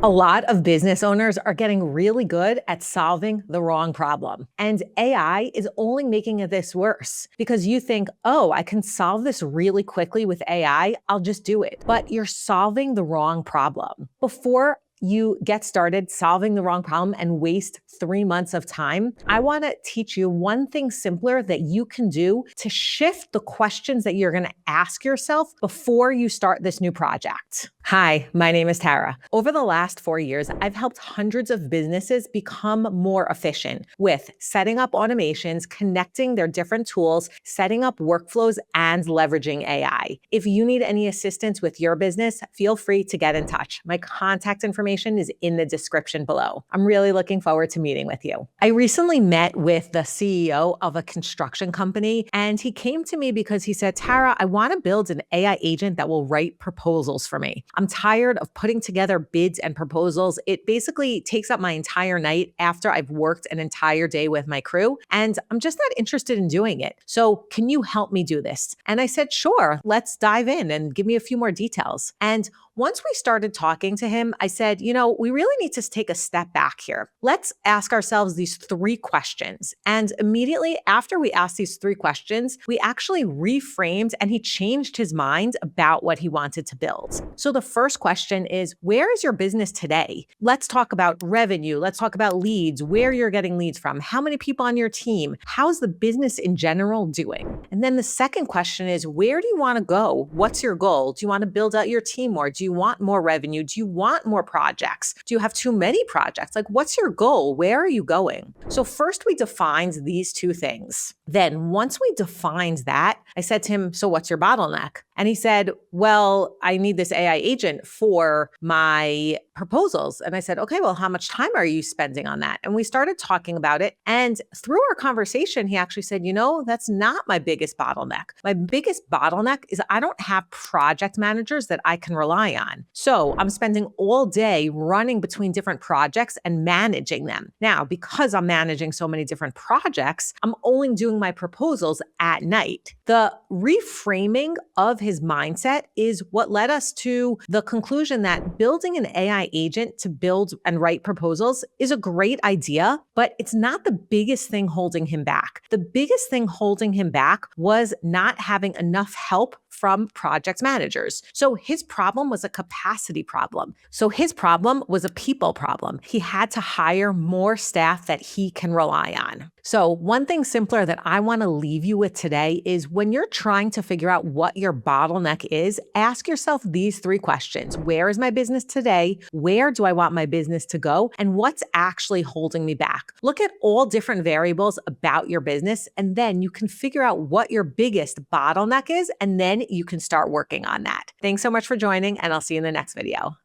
A lot of business owners are getting really good at solving the wrong problem. And AI is only making this worse because you think, oh, I can solve this really quickly with AI. I'll just do it. But you're solving the wrong problem. Before you get started solving the wrong problem and waste 3 months of time, I want to teach you one thing simpler that you can do to shift the questions that you're going to ask yourself before you start this new project. Hi, my name is Tara. Over the last 4 years, I've helped hundreds of businesses become more efficient with setting up automations, connecting their different tools, setting up workflows, and leveraging AI. If you need any assistance with your business, feel free to get in touch. My contact information is in the description below. I'm really looking forward to meeting with you. I recently met with the CEO of a construction company, and he came to me because he said, Tara, I want to build an AI agent that will write proposals for me. I'm tired of putting together bids and proposals. It basically takes up my entire night after I've worked an entire day with my crew, and I'm just not interested in doing it. So can you help me do this? And I said, sure, let's dive in and give me a few more details. And once we started talking to him, I said, we really need to take a step back here. Let's ask ourselves these 3 questions. And immediately after we asked these 3 questions, we actually reframed and he changed his mind about what he wanted to build. So the first question is, where is your business today? Let's talk about revenue. Let's talk about leads, where you're getting leads from, how many people on your team, how's the business in general doing? And then the second question is, where do you want to go? What's your goal? Do you want to build out your team more? Do you want more revenue? Do you want more projects? Do you have too many projects? Like, what's your goal? Where are you going? So first we defined these 2 things. Then once we defined that, I said to him, so what's your bottleneck? And he said, well, I need this AI agent for my proposals. And I said, okay, well, how much time are you spending on that? And we started talking about it. And through our conversation, he actually said, that's not my biggest bottleneck. My biggest bottleneck is I don't have project managers that I can rely on. So I'm spending all day running between different projects and managing them. Now, because I'm managing so many different projects, I'm only doing my proposals at night. The reframing of his mindset is what led us to the conclusion that building an AI agent to build and write proposals is a great idea, but it's not the biggest thing holding him back. The biggest thing holding him back was not having enough help from project managers. So his problem was a capacity problem. So his problem was a people problem. He had to hire more staff that he can rely on. So one thing simpler that I want to leave you with today is when you're trying to figure out what your bottleneck is, ask yourself these 3 questions. Where is my business today? Where do I want my business to go? And what's actually holding me back? Look at all different variables about your business, and then you can figure out what your biggest bottleneck is, and then you can start working on that. Thanks so much for joining, and I'll see you in the next video.